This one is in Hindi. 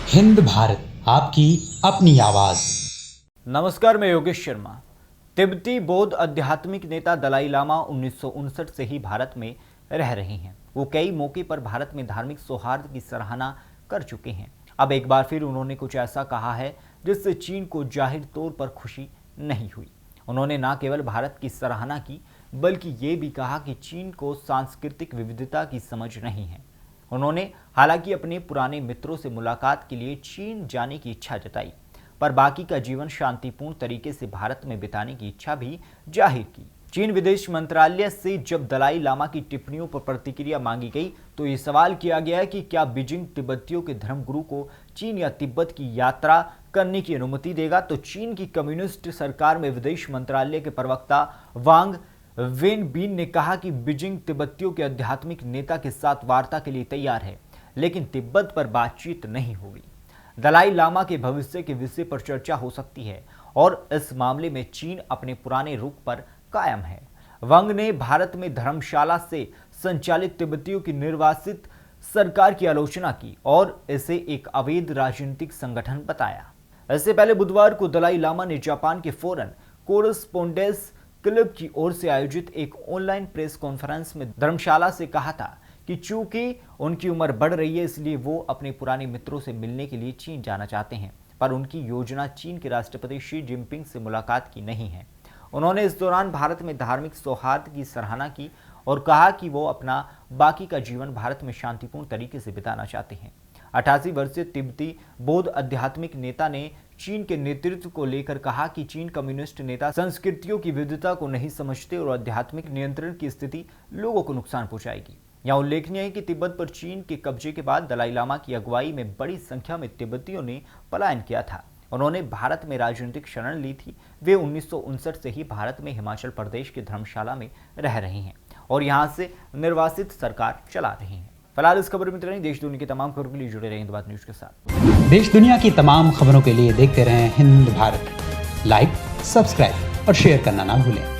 हिंद भारत, आपकी अपनी आवाज। नमस्कार, मैं योगेश शर्मा। तिब्बती बौद्ध आध्यात्मिक नेता दलाई लामा 1959 से ही भारत में रह रहे हैं। वो कई मौके पर भारत में धार्मिक सौहार्द की सराहना कर चुके हैं। अब एक बार फिर उन्होंने कुछ ऐसा कहा है जिससे चीन को जाहिर तौर पर खुशी नहीं हुई। उन्होंने न केवल भारत की सराहना की, बल्कि ये भी कहा कि चीन को सांस्कृतिक विविधता की समझ नहीं है। उन्होंने हालांकि अपने पुराने मित्रों से मुलाकात के लिए चीन जाने की इच्छा जताई, पर बाकी का जीवन शांतिपूर्ण तरीके से भारत में बिताने की इच्छा भी जाहिर की। चीन विदेश मंत्रालय से जब दलाई लामा की टिप्पणियों पर प्रतिक्रिया मांगी गई तो ये सवाल किया गया कि क्या बीजिंग तिब्बतियों के धर्मगुरु को चीन या तिब्बत की यात्रा करने की अनुमति देगा। तो चीन की कम्युनिस्ट सरकार में विदेश मंत्रालय के प्रवक्ता वांग वेनबिन ने कहा कि बीजिंग तिब्बतियों के आध्यात्मिक नेता के साथ वार्ता के लिए तैयार है, लेकिन तिब्बत पर बातचीत नहीं होगी। दलाई लामा के भविष्य के विषय पर चर्चा हो सकती है और इस मामले में चीन अपने पुराने रुख पर कायम है। वांग ने भारत में धर्मशाला से संचालित तिब्बतियों की निर्वासित सरकार की आलोचना की और इसे एक अवैध राजनीतिक संगठन बताया। इससे पहले बुधवार को दलाई लामा ने जापान के फॉरेन कोरेस्पोंडेंस क्लब की ओर से आयोजित एक ऑनलाइन प्रेस कॉन्फ्रेंस में धर्मशाला से कहा था कि चूंकि उनकी उम्र बढ़ रही है, इसलिए वो अपने पुराने मित्रों से मिलने के लिए चीन जाना चाहते हैं, पर उनकी योजना चीन के राष्ट्रपति शी जिनपिंग से मुलाकात की नहीं है। उन्होंने इस दौरान भारत में धार्मिक सौहार्द की सराहना की और कहा कि वो अपना बाकी का जीवन भारत में शांतिपूर्ण तरीके से बिताना चाहते हैं। 88 वर्षीय तिब्बती बौद्ध आध्यात्मिक नेता ने चीन के नेतृत्व को लेकर कहा कि चीन कम्युनिस्ट नेता संस्कृतियों की विविधता को नहीं समझते और आध्यात्मिक नियंत्रण की स्थिति लोगों को नुकसान पहुंचाएगी। यहाँ उल्लेखनीय है कि तिब्बत पर चीन के कब्जे के बाद दलाई लामा की अगुवाई में बड़ी संख्या में तिब्बतियों ने पलायन किया था। उन्होंने भारत में राजनीतिक शरण ली थी। वे 1959 से ही भारत में हिमाचल प्रदेश के धर्मशाला में रह रहे हैं और यहाँ से निर्वासित सरकार चला रहे हैं। फिलहाल इस खबर में इतना ही। देश दुनिया की तमाम खबरों के लिए जुड़े रहें हिंद भारत न्यूज के साथ। देश दुनिया की तमाम खबरों के लिए देखते रहें हिंद भारत। लाइक, सब्सक्राइब और शेयर करना ना भूलें।